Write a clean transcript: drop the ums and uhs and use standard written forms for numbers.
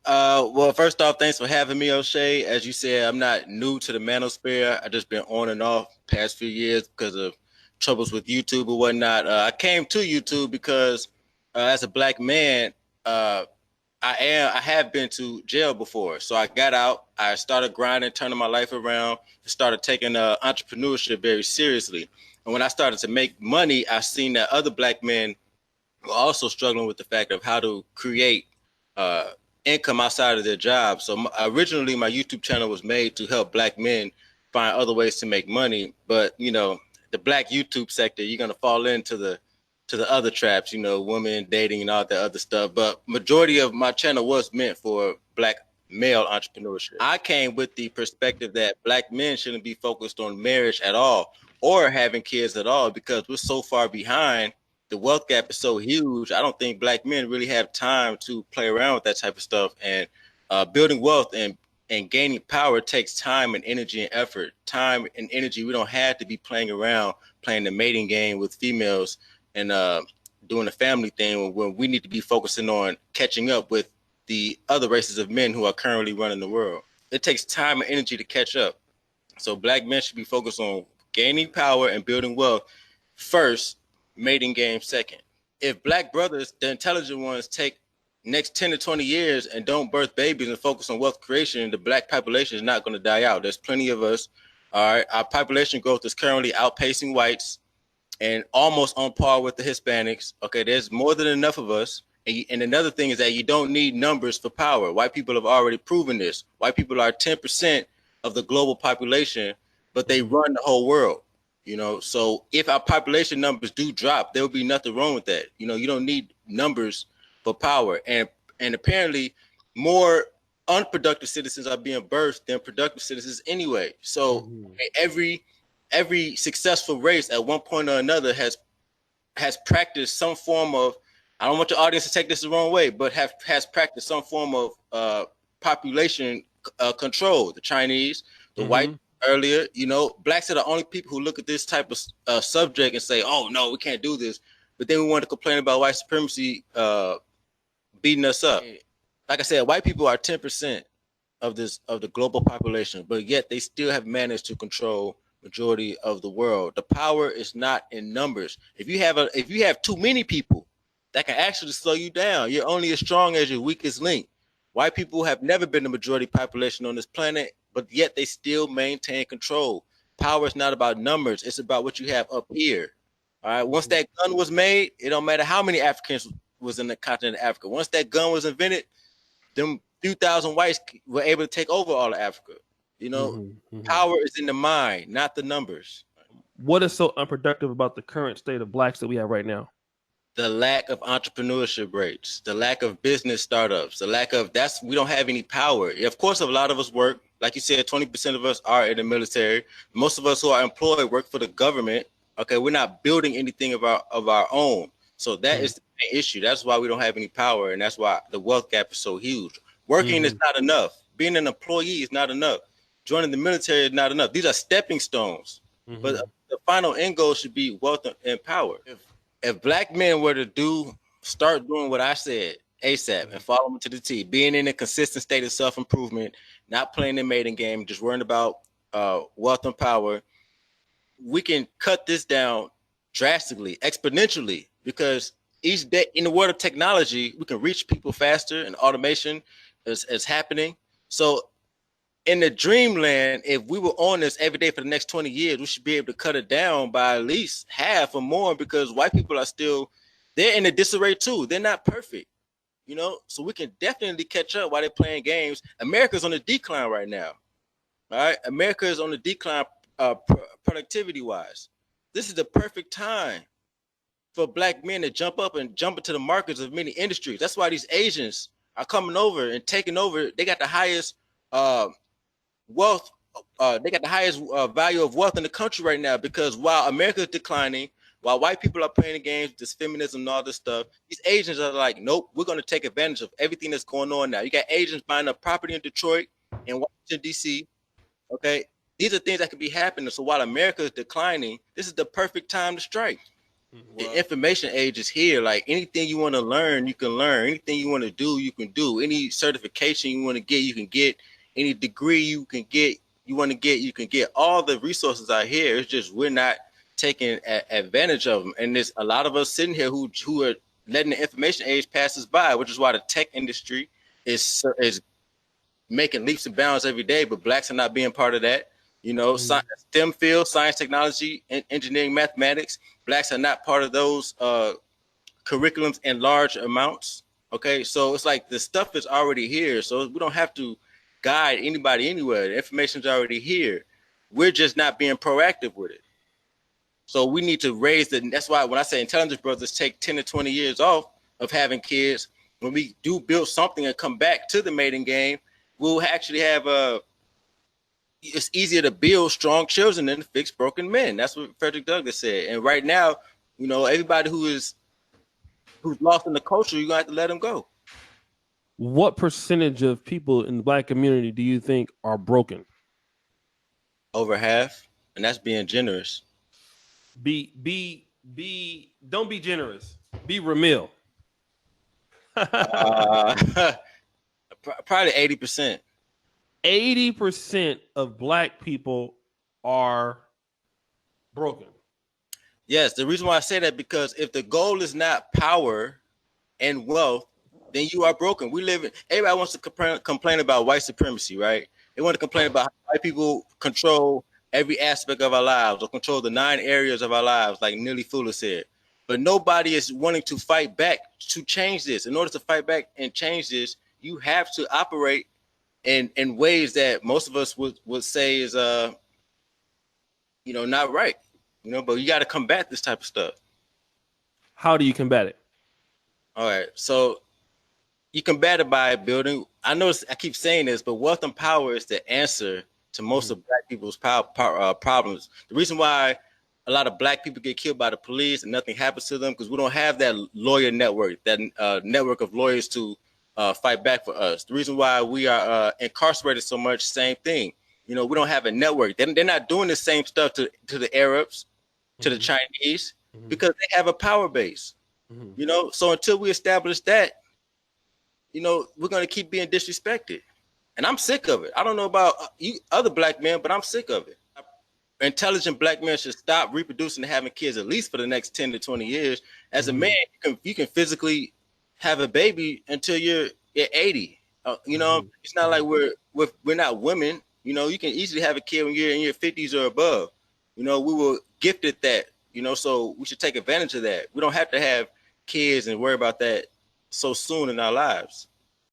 Well, first off, thanks for having me, O'Shea. As you said, I'm not new to the manosphere. I just been on and off past few years because of troubles with YouTube or whatnot. I came to YouTube because, as a black man, uh, I have been to jail before. So I got out. I started grinding, turning my life around, started taking entrepreneurship very seriously. And when I started to make money, I seen that other black men were also struggling with the fact of how to create uh, income outside of their job. So originally, my YouTube channel was made to help black men find other ways to make money. But the black YouTube sector, you're gonna fall into the other traps. Women dating and all that other stuff. But majority of my channel was meant for black male entrepreneurship. I came with the perspective that black men shouldn't be focused on marriage at all or having kids at all because we're so far behind. The wealth gap is so huge. I don't think black men really have time to play around with that type of stuff. And building wealth and gaining power takes time and energy and effort. Time and energy we don't have to be playing around, playing the mating game with females and doing the family thing when we need to be focusing on catching up with the other races of men who are currently running the world. It takes time and energy to catch up. So black men should be focused on gaining power and building wealth first, mating game second. If black brothers, the intelligent ones, take next 10 to 20 years and don't birth babies and focus on wealth creation, the black population is not going to die out. There's plenty of us. All right. Our population growth is currently outpacing whites and almost on par with the Hispanics. Okay. There's more than enough of us. And another thing is that you don't need numbers for power. White people have already proven this. White people are 10% of the global population, but they run the whole world. So if our population numbers do drop, there will be nothing wrong with that. You don't need numbers for power. And apparently more unproductive citizens are being birthed than productive citizens anyway. So every successful race at one point or another has practiced some form of, I don't want your audience to take this the wrong way, but has practiced some form of population control. The Chinese, the white earlier, blacks are the only people who look at this type of subject and say, oh, no, we can't do this. But then we want to complain about white supremacy beating us up. Like I said, white people are 10% of the global population, but yet they still have managed to control majority of the world. The power is not in numbers. If you have too many people, that can actually slow you down. You're only as strong as your weakest link. White people have never been the majority population on this planet, but yet they still maintain control. Power is not about numbers. It's about what you have up here. All right. Once that gun was made, it don't matter how many Africans was in the continent of Africa. Once that gun was invented, them few thousand whites were able to take over all of Africa. Power is in the mind, not the numbers. What is so unproductive about the current state of blacks that we have right now? The lack of entrepreneurship rates, the lack of business startups, we don't have any power. Of course, a lot of us work. Like you said, 20% of us are in the military. Most of us who are employed work for the government. Okay, we're not building anything of our own. So that is the main issue. That's why we don't have any power, and that's why the wealth gap is so huge. Working is not enough. Being an employee is not enough. Joining the military is not enough. These are stepping stones. But the final end goal should be wealth and power. If black men were to start doing what I said ASAP and follow them to the T, being in a consistent state of self-improvement, not playing the mating game, just worrying about wealth and power, we can cut this down drastically, exponentially, because each day in the world of technology, we can reach people faster and automation is happening. So in the dreamland, if we were on this every day for the next 20 years, we should be able to cut it down by at least half or more, because white people they're in a disarray too. They're not perfect, so we can definitely catch up while they're playing games. America's on the decline right now. All right. America is on the decline productivity wise. This is the perfect time for black men to jump up and jump into the markets of many industries. That's why these Asians are coming over and taking over. They got the highest wealth, they got the highest value of wealth in the country right now, because while America is declining, while white people are playing the games, this feminism and all this stuff, these Asians are like, nope, we're going to take advantage of everything that's going on now. You got Asians buying up property in Detroit and Washington, D.C. Okay, these are things that could be happening. So while America is declining, this is the perfect time to strike. The information age is here. Like anything you want to learn, you can learn. Anything you want to do, you can do. Any certification you want to get, you can get. Any degree you can get, you want to get, you can get. All the resources are here. It's just we're not taking advantage of them. And there's a lot of us sitting here who are letting the information age pass us by, which is why the tech industry is making leaps and bounds every day. But blacks are not being part of that. You know, STEM field, science, technology, engineering, mathematics. Blacks are not part of those curriculums in large amounts. Okay, so it's like the stuff is already here, so we don't have to guide anybody anywhere. The information's already here. We're just not being proactive with it. So we need to raise the. That's why when I say intelligence brothers take 10 to 20 years off of having kids, when we do build something and come back to the mating game, we'll actually have a. It's easier to build strong children than to fix broken men. That's what Frederick Douglass said. And right now, you know, everybody who's lost in the culture, you're gonna have to let them go. What percentage of people in the black community do you think are broken? Over half, and that's being generous. Don't be generous. Be Ramil. Probably 80%. 80% of black people are broken. Yes, the reason why I say that because if the goal is not power and wealth, then you are broken. Everybody wants to complain about white supremacy, right? They want to complain about how white people control every aspect of our lives or control the 9 areas of our lives, like Neely Fuller said. But nobody is wanting to fight back to change this. In order to fight back and change this, you have to operate in ways that most of us would say is not right. But you got to combat this type of stuff. How do you combat it? All right, so you combat it by building. I know I keep saying this, but wealth and power is the answer to most of black people's problems. The reason why a lot of black people get killed by the police and nothing happens to them because we don't have that lawyer network, that network of lawyers to fight back for us. The reason why we are incarcerated so much, same thing. We don't have a network. They're not doing the same stuff to the Arabs, to the Chinese, because they have a power base. So until we establish that, we're going to keep being disrespected. And I'm sick of it. I don't know about you other black men, but I'm sick of it. Intelligent black men should stop reproducing and having kids at least for the next 10 to 20 years. As a man, you can physically have a baby until you're 80. It's not like we're not women. You can easily have a kid when you're in your 50s or above. We were gifted that, so we should take advantage of that. We don't have to have kids and worry about that so soon in our lives.